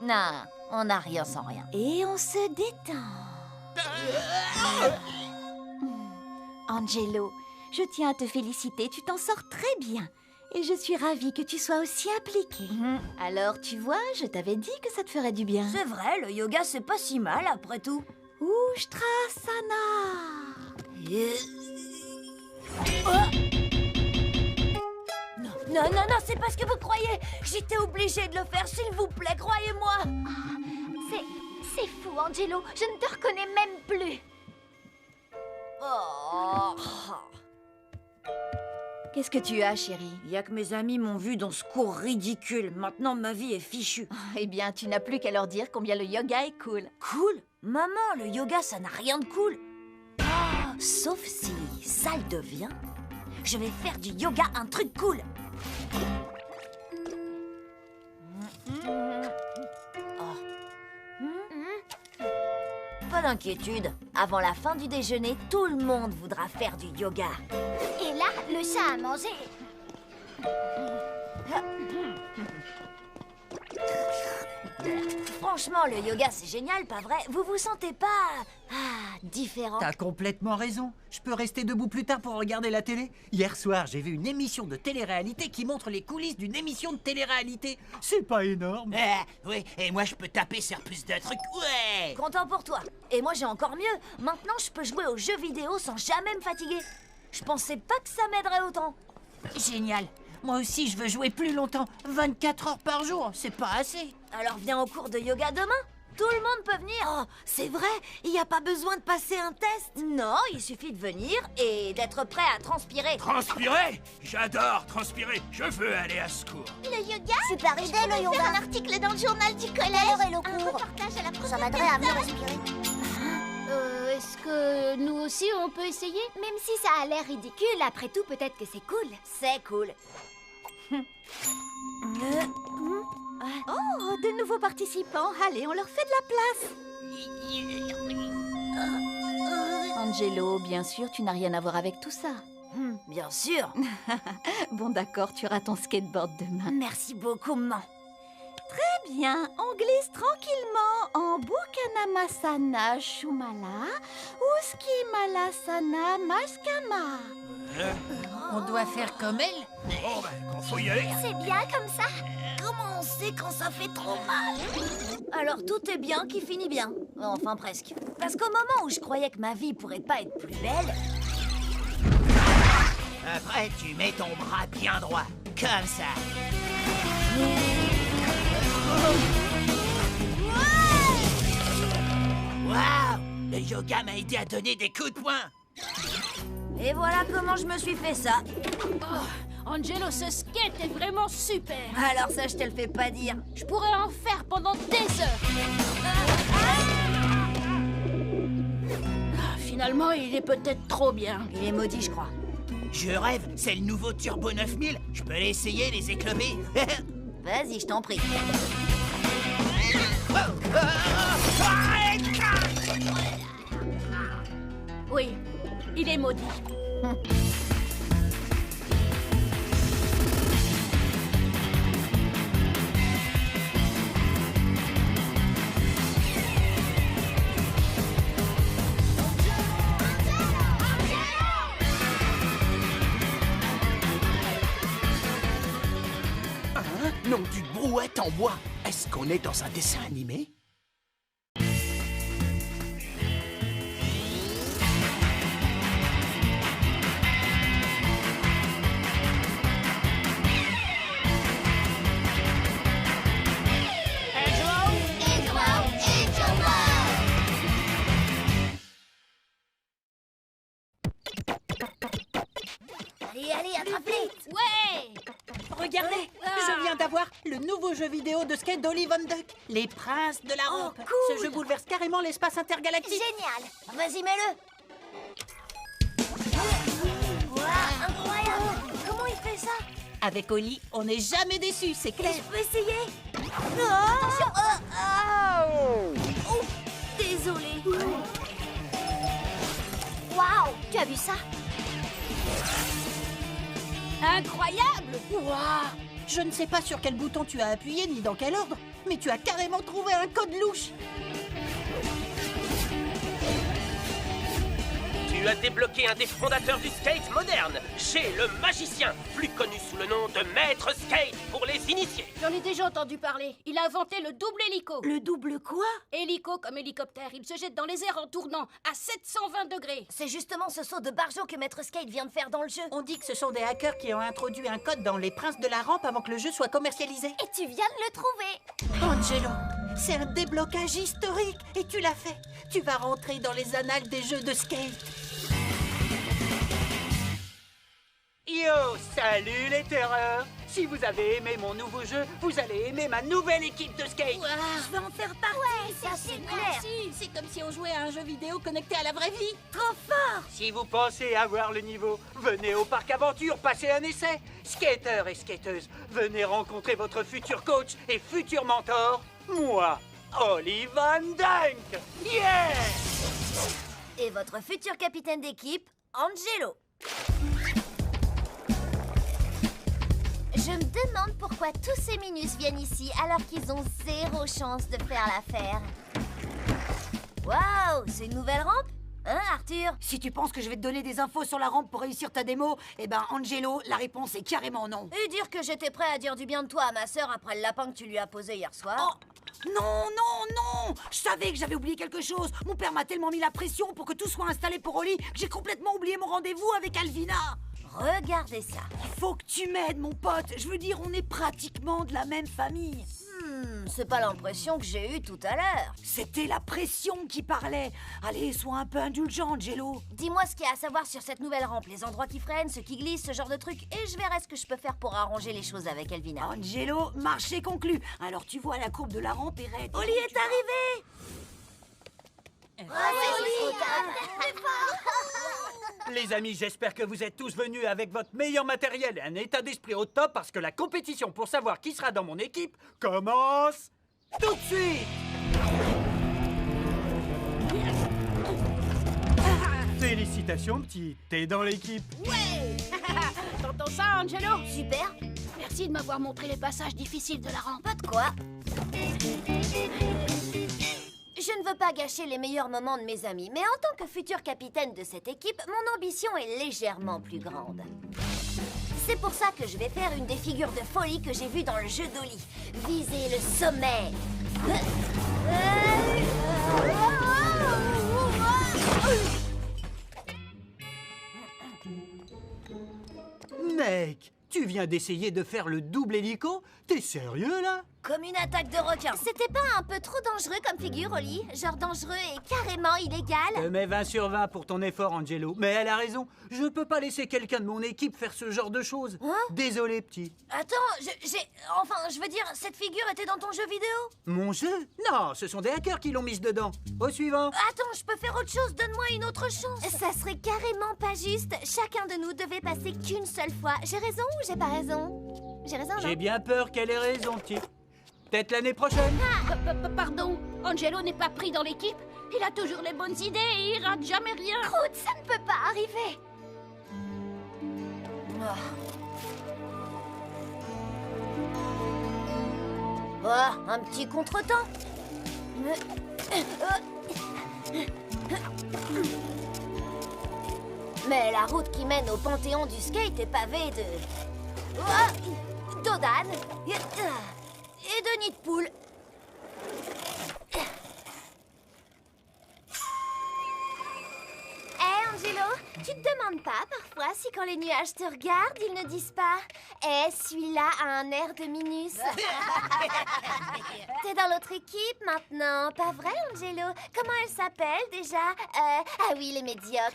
Non, on n'a rien sans rien. Et on se détend. Angelo, je tiens à te féliciter, tu t'en sors très bien. Et je suis ravie que tu sois aussi impliqué. Alors, tu vois, je t'avais dit que ça te ferait du bien. C'est vrai, le yoga, c'est pas si mal, après tout. Ustrasana. Non, c'est pas ce que vous croyez. J'étais obligée de le faire, s'il vous plaît, croyez-moi. C'est fou, Angelo. Je ne te reconnais même plus. Oh. Qu'est-ce que tu as, chérie? Il y a que mes amis m'ont vu dans ce cours ridicule. Maintenant, ma vie est fichue. Eh bien, tu n'as plus qu'à leur dire combien le yoga est cool. Cool? Maman, le yoga, ça n'a rien de cool. Oh, sauf si ça le devient. Je vais faire du yoga un truc cool. Pas d'inquiétude. Avant la fin du déjeuner, tout le monde voudra faire du yoga. Et là, le chat a mangé. Franchement, le yoga, c'est génial, pas vrai? Vous vous sentez pas... différent? T'as complètement raison. Je peux rester debout plus tard pour regarder la télé. Hier soir, j'ai vu une émission de télé-réalité qui montre les coulisses d'une émission de télé-réalité. C'est pas énorme. Oui, et moi je peux taper sur plus de trucs, ouais. Content pour toi. Et moi, j'ai encore mieux. Maintenant, je peux jouer aux jeux vidéo sans jamais me fatiguer. Je pensais pas que ça m'aiderait autant. Génial. Moi aussi, je veux jouer plus longtemps. 24 heures par jour, c'est pas assez. Alors viens au cours de yoga demain. Tout le monde peut venir. Oh, c'est vrai? Il n'y a pas besoin de passer un test? Non, il suffit de venir et d'être prêt à transpirer. Transpirer? J'adore transpirer. Je veux aller à ce cours. Le yoga? Super idée, le Faire yoga. un article dans le journal du collège. Quelle heure est le Un cours? reportage à la première Ça m'aiderait à mieux personne. respirer. Est-ce que nous aussi on peut essayer? Même si ça a l'air ridicule, après tout peut-être que c'est cool. C'est cool. Oh, de nouveaux participants. Allez, on leur fait de la place. Angelo, bien sûr, tu n'as rien à voir avec tout ça. Bien sûr. Bon, d'accord, tu auras ton skateboard demain. Merci beaucoup, maman. Très bien, on glisse tranquillement en Bukanamasana Shumala, Uskimalasana Maskama. On doit faire comme elle? Bon, ben, faut y aller. C'est bien comme ça. Comment on sait quand ça fait trop mal? Alors tout est bien qui finit bien. Enfin presque. Parce qu'au moment où je croyais que ma vie pourrait pas être plus belle... Après, tu mets ton bras bien droit, comme ça. Waouh! Le yoga m'a aidé à donner des coups de poing. Et voilà comment je me suis fait ça. Angelo, ce skate est vraiment super. Alors ça, je te le fais pas dire. Je pourrais en faire pendant des heures. Finalement, il est peut-être trop bien. Il est maudit, je crois. Je rêve, c'est le nouveau Turbo 9000. Je peux l'essayer, les éclopés. Vas-y, je t'en prie. Oui, il est maudit. Non, d'une brouette en bois. Est-ce qu'on est dans un dessin animé? Allez, allez, attrape-les! Ouais! Regardez, je viens d'avoir le nouveau jeu vidéo de skate d'Olive and Duck, Les Princes de la Rampe. cool. Ce jeu bouleverse carrément l'espace intergalactique. Génial. Vas-y, mets-le! Waouh, incroyable! Comment il fait ça? Avec Oli, on n'est jamais déçu, c'est clair. Je peux essayer? Oh, désolé. Waouh, tu as vu ça? Incroyable! Ouah! Je ne sais pas sur quel bouton tu as appuyé ni dans quel ordre, mais tu as carrément trouvé un code louche. Tu as débloqué un des fondateurs du skate moderne, Jay le magicien, plus connu sous le nom de Maître Skate pour les initiés. J'en ai déjà entendu parler. Il a inventé le double hélico. Le double quoi? Hélico comme hélicoptère. Il se jette dans les airs en tournant à 720 degrés. C'est justement ce saut de barjo que Maître Skate vient de faire dans le jeu. On dit que ce sont des hackers qui ont introduit un code dans Les Princes de la Rampe avant que le jeu soit commercialisé. Et tu viens de le trouver. Angelo, c'est un déblocage historique et tu l'as fait. Tu vas rentrer dans les annales des jeux de skate. Yo, salut les terreurs! Si vous avez aimé mon nouveau jeu, vous allez aimer ma nouvelle équipe de skate! Je vais en faire partie, Ouais, ça c'est clair. C'est comme si on jouait à un jeu vidéo connecté à la vraie vie. Trop fort. Si vous pensez avoir le niveau, venez au parc aventure passer un essai. Skateurs et skateuses, venez rencontrer votre futur coach et futur mentor, moi. Oli Van Dunk. Yeah! Et votre futur capitaine d'équipe, Angelo. Je me demande pourquoi tous ces minus viennent ici alors qu'ils ont zéro chance de faire l'affaire. Waouh, c'est une nouvelle rampe? Hein, Arthur? Si tu penses que je vais te donner des infos sur la rampe pour réussir ta démo, eh ben, Angelo, la réponse est carrément non. Et dire que j'étais prêt à dire du bien de toi à ma sœur après le lapin que tu lui as posé hier soir. Oh, non, non, non! Je savais que j'avais oublié quelque chose. Mon père m'a tellement mis la pression pour que tout soit installé pour Oli que j'ai complètement oublié mon rendez-vous avec Alvina. Regardez ça. Il faut que tu m'aides, mon pote. Je veux dire, on est pratiquement de la même famille. C'est pas l'impression que j'ai eue tout à l'heure. C'était la pression qui parlait. Allez, sois un peu indulgent, Angelo. Dis-moi ce qu'il y a à savoir sur cette nouvelle rampe, les endroits qui freinent, ceux qui glissent, ce genre de trucs, et je verrai ce que je peux faire pour arranger les choses avec Elvina. Angelo, marché conclu. Alors tu vois, la courbe de la rampe est raide. Oli est arrivé! Les amis, j'espère que vous êtes tous venus avec votre meilleur matériel et un état d'esprit au top parce que la compétition pour savoir qui sera dans mon équipe commence tout de suite. Félicitations, petit. T'es dans l'équipe. Ouais. T'entends ça, Angelo? Super. Merci de m'avoir montré les passages difficiles de la rampe. Pas de quoi. Je ne veux pas gâcher les meilleurs moments de mes amis, mais en tant que futur capitaine de cette équipe, mon ambition est légèrement plus grande. C'est pour ça que je vais faire une des figures de folie que j'ai vues dans le jeu d'Oli. Viser le sommet. Mec, tu viens d'essayer de faire le double hélico? T'es sérieux, là? Comme une attaque de requin. C'était pas un peu trop dangereux comme figure, Oli? Genre dangereux et carrément illégal? Je mets 20 sur 20 pour ton effort, Angelo. Mais elle a raison. Je peux pas laisser quelqu'un de mon équipe faire ce genre de choses. Hein? Désolé, petit. Attends, Enfin, je veux dire, cette figure était dans ton jeu vidéo? Mon jeu? Non, ce sont des hackers qui l'ont mise dedans. Au suivant. Attends, je peux faire autre chose. Donne-moi une autre chance. Ça serait carrément pas juste. Chacun de nous devait passer qu'une seule fois. J'ai raison ou j'ai pas raison? J'ai raison, non? J'ai bien peur qu'elle ait raison, petit. Peut-être l'année prochaine. Pardon, Angelo n'est pas pris dans l'équipe. Il a toujours les bonnes idées et il rate jamais rien. Croûte, ça ne peut pas arriver. Oh, un petit contretemps. Mais la route qui mène au panthéon du skate est pavée de... d'Odan et de nids de poule. Angelo, tu te demandes pas parfois si quand les nuages te regardent, ils ne disent pas « Eh, celui-là a un air de minus ». T'es dans l'autre équipe maintenant, pas vrai, Angelo? Comment elle s'appelle déjà? Ah oui, les médiocres.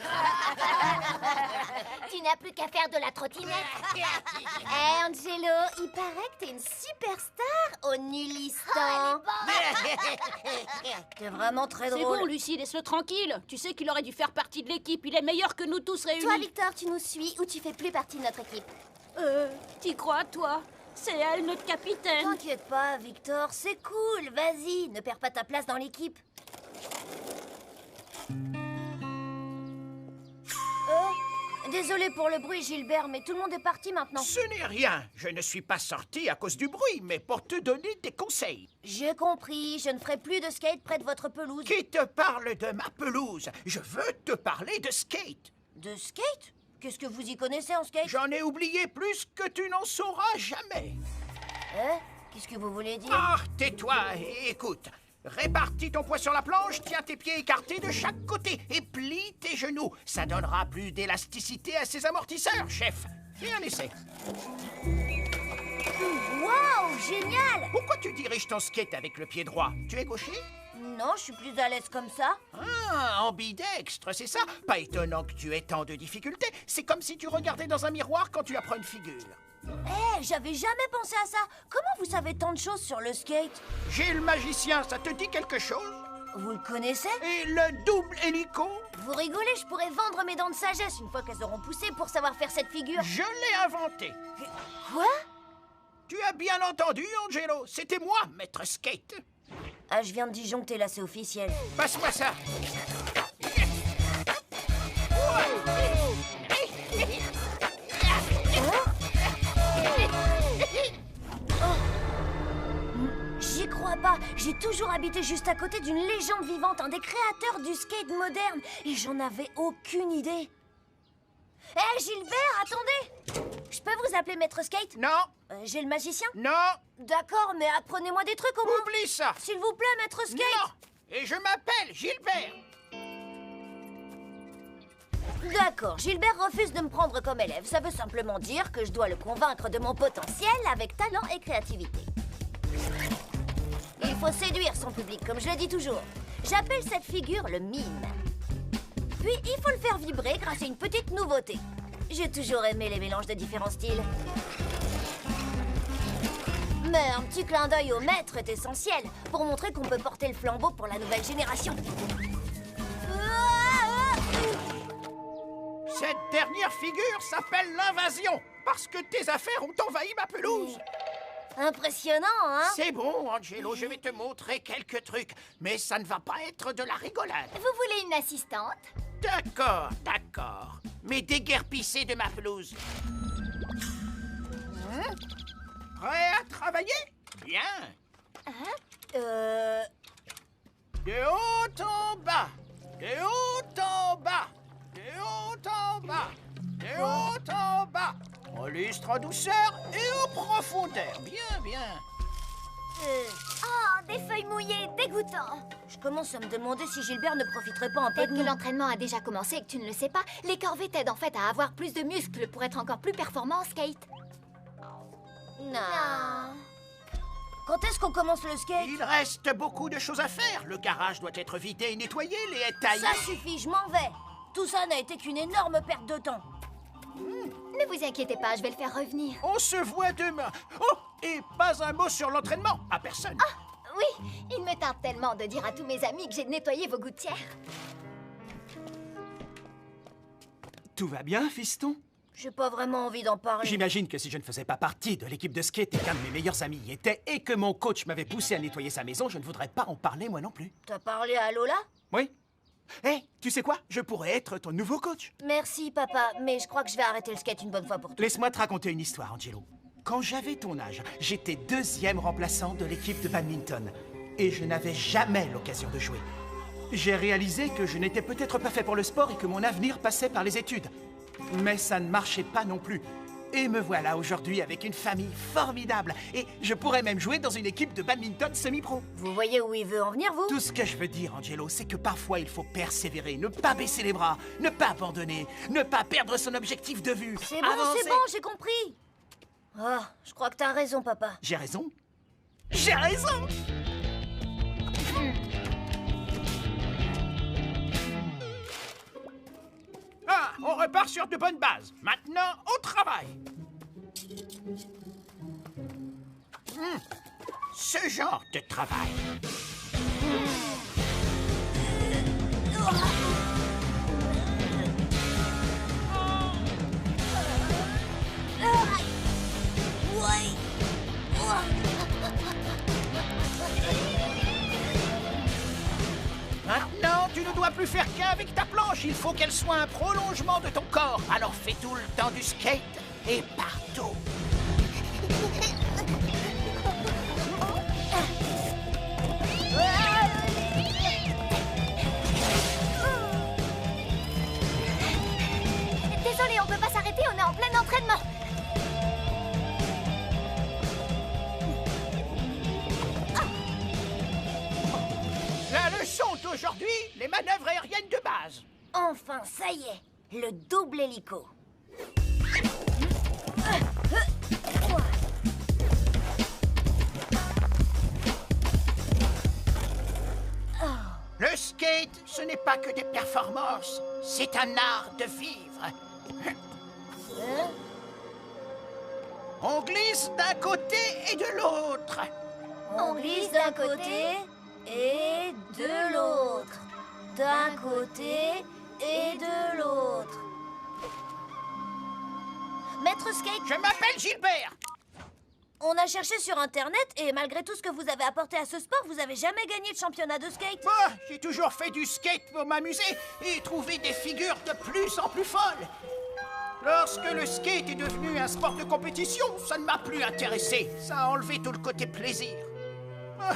Tu n'as plus qu'à faire de la trottinette. Eh, Angelo, il paraît que t'es une superstar au Nullistan. T'es vraiment très drôle. C'est bon, Lucie, laisse-le tranquille. Tu sais qu'il aurait dû faire partie de l'équipe. Il est meilleur que nous tous réunis. Toi, Victor, tu nous suis ou tu fais plus partie de notre équipe? T'y crois, toi? C'est elle, notre capitaine. T'inquiète pas, Victor, c'est cool. Vas-y, ne perds pas ta place dans l'équipe. Désolé pour le bruit, Gilbert, mais tout le monde est parti maintenant. Ce n'est rien. Je ne suis pas sorti à cause du bruit, mais pour te donner des conseils. J'ai compris. Je ne ferai plus de skate près de votre pelouse. Qui te parle de ma pelouse? Je veux te parler de skate. De skate? Qu'est-ce que vous y connaissez en skate? J'en ai oublié plus que tu n'en sauras jamais. Qu'est-ce que vous voulez dire? Ah, tais-toi et écoute. Répartis ton poids sur la planche, tiens tes pieds écartés de chaque côté et plie tes genoux. Ça donnera plus d'élasticité à ces amortisseurs, chef. Fais un essai. Waouh, génial! Pourquoi tu diriges ton skate avec le pied droit? Tu es gaucher? Non, je suis plus à l'aise comme ça. Ah, ambidextre, c'est ça? Pas étonnant que tu aies tant de difficultés. C'est comme si tu regardais dans un miroir quand tu apprends une figure. J'avais jamais pensé à ça. Comment vous savez tant de choses sur le skate? Gilles le magicien, ça te dit quelque chose? Vous le connaissez? Et le double hélico? Vous rigolez, je pourrais vendre mes dents de sagesse une fois qu'elles auront poussé pour savoir faire cette figure. Je l'ai inventé. Quoi? Tu as bien entendu, Angelo. C'était moi, maître skate. Ah, je viens de disjoncter, là, c'est officiel. Passe-moi ça. J'y crois pas. J'ai toujours habité juste à côté d'une légende vivante, un des créateurs du skate moderne, et j'en avais aucune idée. Hé, Gilbert, attendez! Je peux vous appeler Maître Skate? Non. J'ai le magicien? Non. D'accord, mais apprenez-moi des trucs au moins. Oublie ça. S'il vous plaît, Maître Skate. Non. Et je m'appelle Gilbert. D'accord, Gilbert refuse de me prendre comme élève. Ça veut simplement dire que je dois le convaincre de mon potentiel avec talent et créativité. Il faut séduire son public, comme je le dis toujours. J'appelle cette figure le mime. Puis, il faut le faire vibrer grâce à une petite nouveauté. J'ai toujours aimé les mélanges de différents styles. Mais un petit clin d'œil au maître est essentiel pour montrer qu'on peut porter le flambeau pour la nouvelle génération. Cette dernière figure s'appelle l'invasion, parce que tes affaires ont envahi ma pelouse. Impressionnant, hein? C'est bon, Angelo, je vais te montrer quelques trucs, mais ça ne va pas être de la rigolade. Vous voulez une assistante? D'accord, d'accord. Mais déguerpissez de ma pelouse. Prêt à travailler? Bien. De haut en bas, de haut en bas, de haut en bas, de haut en bas. On lustre en douceur et en profondeur. Bien, bien. Oh, des feuilles mouillées, dégoûtant. Je commence à me demander si Gilbert ne profiterait pas un peu de Peut-être que l'entraînement a déjà commencé et que tu ne le sais pas. Les corvées t'aident en fait à avoir plus de muscles pour être encore plus performant en skate. Non. Quand est-ce qu'on commence le skate? Il reste beaucoup de choses à faire. Le garage doit être vidé et nettoyé, les haies taillées. Ça suffit, je m'en vais. Tout ça n'a été qu'une énorme perte de temps. Ne vous inquiétez pas, je vais le faire revenir. On se voit demain. Oh, et pas un mot sur l'entraînement, à personne. Ah, oui, il me tente tellement de dire à tous mes amis que j'ai nettoyé vos gouttières. Tout va bien, fiston? J'ai pas vraiment envie d'en parler. J'imagine que si je ne faisais pas partie de l'équipe de skate et qu'un de mes meilleurs amis y était et que mon coach m'avait poussé à nettoyer sa maison, je ne voudrais pas en parler moi non plus. T'as parlé à Lola? Oui. Hé, tu sais quoi? Je pourrais être ton nouveau coach. Merci, papa, mais je crois que je vais arrêter le skate une bonne fois pour toutes. Laisse-moi te raconter une histoire, Angelo. Quand j'avais ton âge, j'étais 2e remplaçant de l'équipe de badminton. Et je n'avais jamais l'occasion de jouer. J'ai réalisé que je n'étais peut-être pas fait pour le sport et que mon avenir passait par les études. Mais ça ne marchait pas non plus. Et me voilà aujourd'hui avec une famille formidable. Et je pourrais même jouer dans une équipe de badminton semi-pro. Vous voyez où il veut en venir, vous? Tout ce que je veux dire, Angelo, c'est que parfois il faut persévérer, ne pas baisser les bras, ne pas abandonner, ne pas perdre son objectif de vue. C'est bon, j'ai compris. Oh, je crois que t'as raison, papa. J'ai raison? J'ai raison! Ah, on repart sur de bonnes bases. Maintenant, au travail. Ce genre de travail. Maintenant, tu ne dois plus faire qu'un avec ta planche. Il faut qu'elle soit un prolongement de ton corps. Alors fais tout le temps du skate et partout. Désolé, on peut pas s'arrêter, on est en plein entraînement. La leçon d'aujourd'hui, les manœuvres aériennes de base. Enfin, ça y est, le double hélico. Le skate, ce n'est pas que des performances, c'est un art de vivre. On glisse d'un côté et de l'autre. On glisse d'un côté et de l'autre. D'un côté et de l'autre. Maître Skate. Je m'appelle Gilbert. On a cherché sur Internet et malgré tout ce que vous avez apporté à ce sport, vous avez jamais gagné de championnat de skate. Moi, j'ai toujours fait du skate pour m'amuser et trouver des figures de plus en plus folles. Lorsque le skate est devenu un sport de compétition, ça ne m'a plus intéressé. Ça a enlevé tout le côté plaisir. Ah,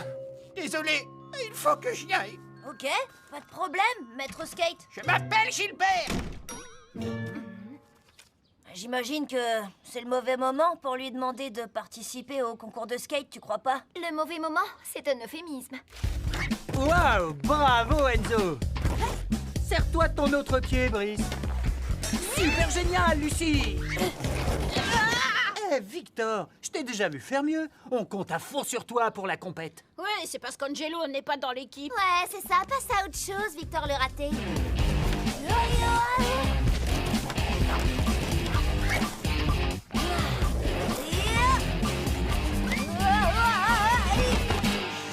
désolé, il faut que j'y aille. Ok, pas de problème, maître skate. Je m'appelle Gilbert. J'imagine que c'est le mauvais moment pour lui demander de participer au concours de skate, tu crois pas? Le mauvais moment, c'est un euphémisme. Waouh, bravo Enzo. Serre-toi de ton autre pied, Brice. Super génial, Lucie. Victor, je t'ai déjà vu faire mieux. On compte à fond sur toi pour la compète. Ouais, c'est parce qu'Angelo n'est pas dans l'équipe. Ouais, c'est ça, passe à autre chose, Victor le raté.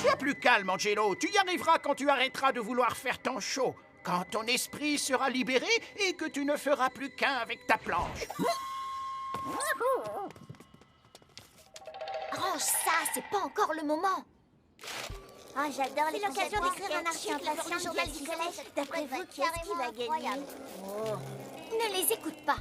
Sois plus calme, Angelo. Tu y arriveras quand tu arrêteras de vouloir faire ton show. Quand ton esprit sera libéré et que tu ne feras plus qu'un avec ta planche. Range ça, c'est pas encore le moment. Oh, j'adore les l'occasion d'écrire un article dans le journal du collège. D'après vous, qui est-ce qui va gagner? Ne les écoute pas.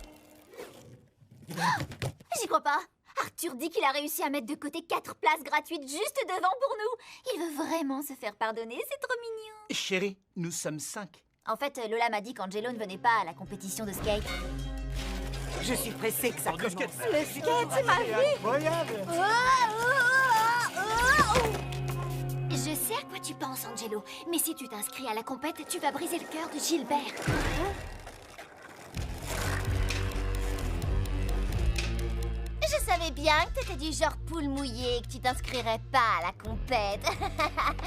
J'y crois pas. Arthur dit qu'il a réussi à mettre de côté 4 places gratuites juste devant pour nous. Il veut vraiment se faire pardonner, c'est trop mignon. Chérie, nous sommes 5. En fait, Lola m'a dit qu'Angelo ne venait pas à la compétition de skate. Je suis pressée que ça commence. Le skate, c'est ma vie. Je sais à quoi tu penses, Angelo. Mais si tu t'inscris à la compète, tu vas briser le cœur de Gilbert. Je savais bien que t'étais du genre poule mouillée et que tu t'inscrirais pas à la compète.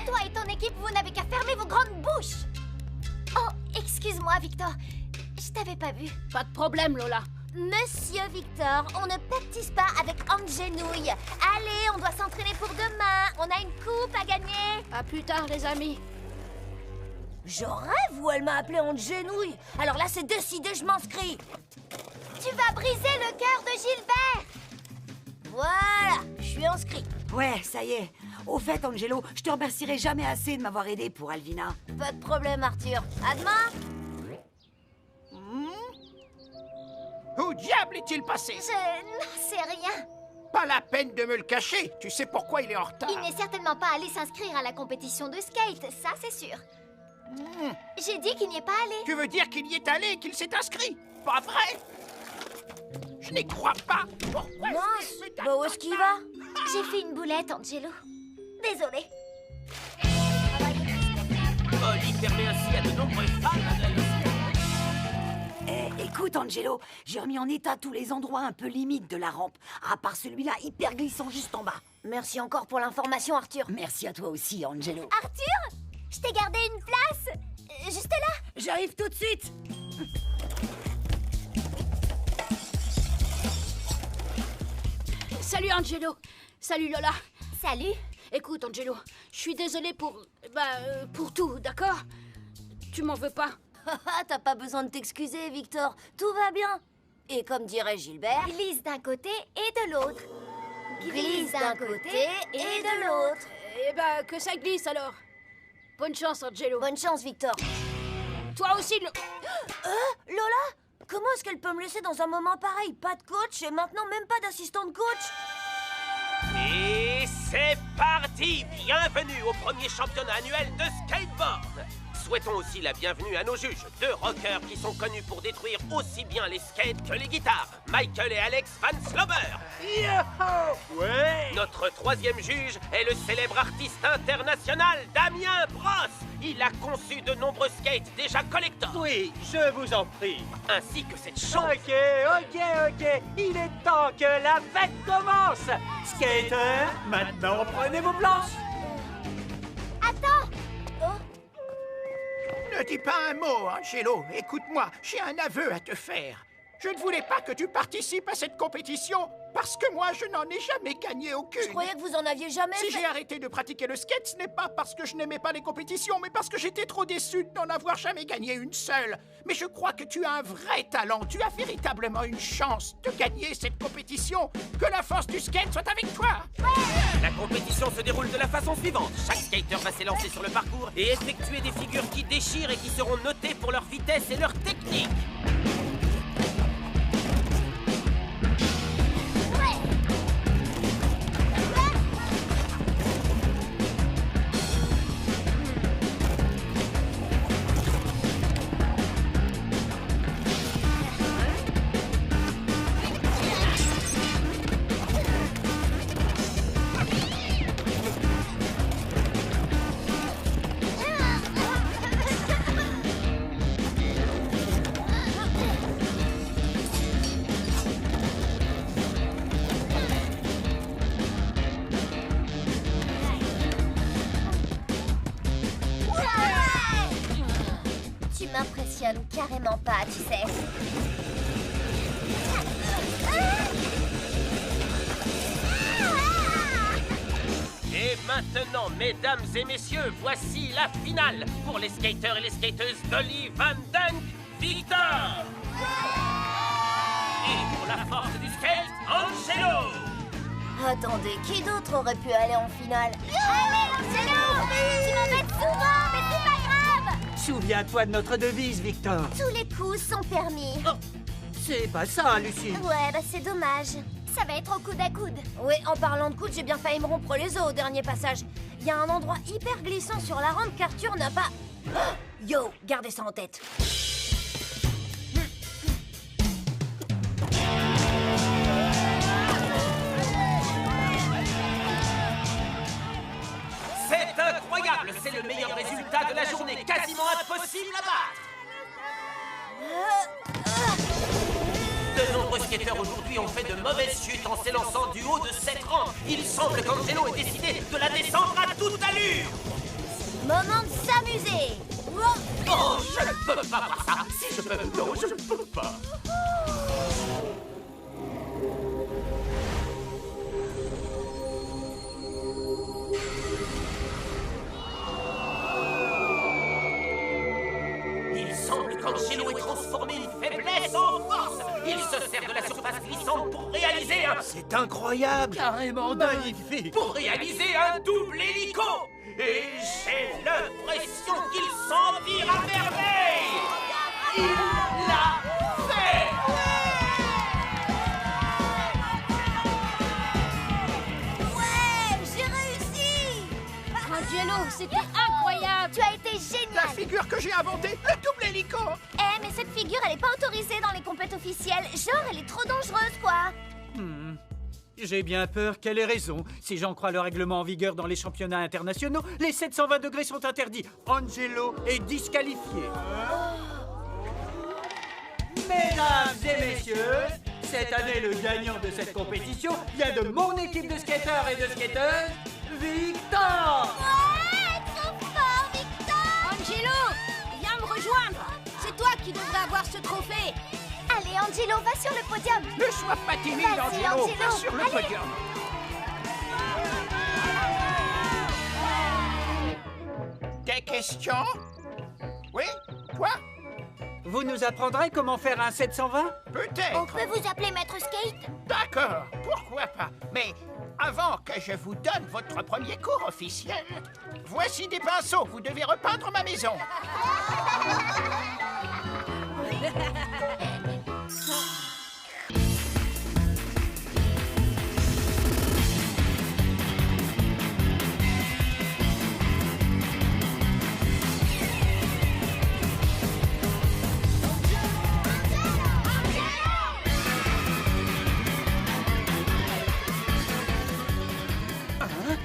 Toi et ton équipe, vous n'avez qu'à fermer vos grandes bouches. Oh, excuse-moi, Victor. Je t'avais pas vu. Pas de problème, Lola. Monsieur Victor, on ne pactise pas avec Angenouille. Allez, on doit s'entraîner pour demain. On a une coupe à gagner. À plus tard, les amis. Je rêve où elle m'a appelé Angenouille. Alors là, c'est décidé, je m'inscris. Tu vas briser le cœur de Gilbert. Voilà, je suis inscrit. Ouais, ça y est. Au fait, Angelo, je te remercierai jamais assez de m'avoir aidé pour Alvina. Pas de problème, Arthur. À demain. Où diable est-il passé? Je n'en sais rien. Pas la peine de me le cacher. Tu sais pourquoi il est en retard. Il n'est certainement pas allé s'inscrire à la compétition de skate, ça c'est sûr. J'ai dit qu'il n'y est pas allé. Tu veux dire qu'il y est allé et qu'il s'est inscrit? Pas vrai? Je n'y crois pas. Pourquoi Mince, bah où est-ce qu'il va? J'ai fait une boulette, Angelo. Désolée. Molly permet ainsi à de nombreux fans de... Écoute, Angelo, j'ai remis en état tous les endroits un peu limites de la rampe, à part celui-là hyper glissant juste en bas. Merci encore pour l'information, Arthur. Merci à toi aussi, Angelo. Arthur, je t'ai gardé une place. Juste là. J'arrive tout de suite. Salut, Angelo. Salut, Lola. Salut. Écoute, Angelo, je suis désolée pour tout, d'accord? Tu m'en veux pas? T'as pas besoin de t'excuser, Victor. Tout va bien. Et comme dirait Gilbert... Glisse d'un côté et de l'autre. Glisse d'un côté et de l'autre. Eh ben, que ça glisse alors. Bonne chance, Angelo. Bonne chance, Victor. Toi aussi, Lola? Comment est-ce qu'elle peut me laisser dans un moment pareil? Pas de coach et maintenant même pas d'assistant de coach. Et c'est parti! Bienvenue au premier championnat annuel de skateboard! Souhaitons aussi la bienvenue à nos juges, 2 rockers qui sont connus pour détruire aussi bien les skates que les guitares, Michael et Alex Van Slober. Yo! Ouais! Notre 3e juge est le célèbre artiste international Damien Brosse. Il a conçu de nombreux skates déjà collector. Oui, je vous en prie. Ainsi que cette chose. Ok. Il est temps que la fête commence. Skater, maintenant prenez vos planches. Attends. Ne dis pas un mot, Angelo. Écoute-moi, j'ai un aveu à te faire. Je ne voulais pas que tu participes à cette compétition parce que moi, je n'en ai jamais gagné aucune. Je croyais que vous en aviez jamais Si fait. j'ai arrêté de pratiquer le skate, ce n'est pas parce que je n'aimais pas les compétitions, mais parce que j'étais trop déçu d'en avoir jamais gagné une seule. Mais je crois que tu as un vrai talent. Tu as véritablement une chance de gagner cette compétition. Que la force du skate soit avec toi. La compétition se déroule de la façon suivante. Chaque skater va s'élancer sur le parcours et effectuer des figures qui déchirent et qui seront notées pour leur vitesse et leur technique. Tu m'impressionnes carrément pas, tu sais. Et maintenant, mesdames et messieurs, voici la finale pour les skaters et les skateuses d'Ollie Van Dunk Victor. Et pour la force du skate, Angelo. Attendez, qui d'autre aurait pu aller en finale? Allez, Angelo! Tu m'embêtes souvent, mais c'est pas grave! Souviens-toi de notre devise, Victor. Tous les coups sont permis. Oh, c'est pas ça, Lucie. Ouais, bah c'est dommage. Ça va être au coude à coude. Oui, en parlant de coude, j'ai bien failli me rompre les os au dernier passage. Il y a un endroit hyper glissant sur la rampe qu'Arthur n'a pas... Oh, yo, gardez ça en tête. C'est incroyable, c'est le meilleur résultat de la journée, quasiment impossible à battre. De nombreux skateurs aujourd'hui ont fait de mauvaises chutes en s'élançant du haut de cette rampe. Il semble qu'Angelo ait décidé de la descendre à toute allure. Moment de s'amuser. Oh, je ne peux pas voir ça. Si je peux, non, je ne peux pas. Il semble qu'Angelo ait transformé une faiblesse en force. Il se sert de la surface glissante pour réaliser un... C'est incroyable. Carrément magnifique. Pour réaliser un double hélico. Et j'ai l'impression qu'il s'en tire à merveille. Il l'a fait. Ouais, j'ai réussi! Angelo, c'était incroyable! Tu as été génial! La figure que j'ai inventée, le double hélico. Mais cette figure, elle est pas autorisée dans les compètes officielles. Genre, elle est trop dangereuse, quoi. J'ai bien peur qu'elle ait raison. Si j'en crois le règlement en vigueur dans les championnats internationaux, les 720 degrés sont interdits. Angelo est disqualifié. Mesdames et messieurs, cette année, le gagnant de cette compétition vient de mon équipe de skateurs et de skateuses, Victor! Ouais, trop fort, Victor! Angelo, viens me rejoindre! C'est toi qui devrais avoir ce trophée! Allez, Angelo, va sur le podium! Ne sois pas timide, Vas-y, Angelo. Angelo, Va sur le allez. podium. Des questions? Oui, toi? Vous nous apprendrez comment faire un 720? Peut-être. On peut vous appeler Maître Skate? D'accord, pourquoi pas. Mais avant que je vous donne votre premier cours officiel, voici des pinceaux. Vous devez repeindre ma maison.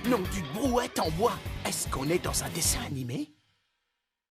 Nom d'une brouette en bois. Est-ce qu'on est dans un dessin animé?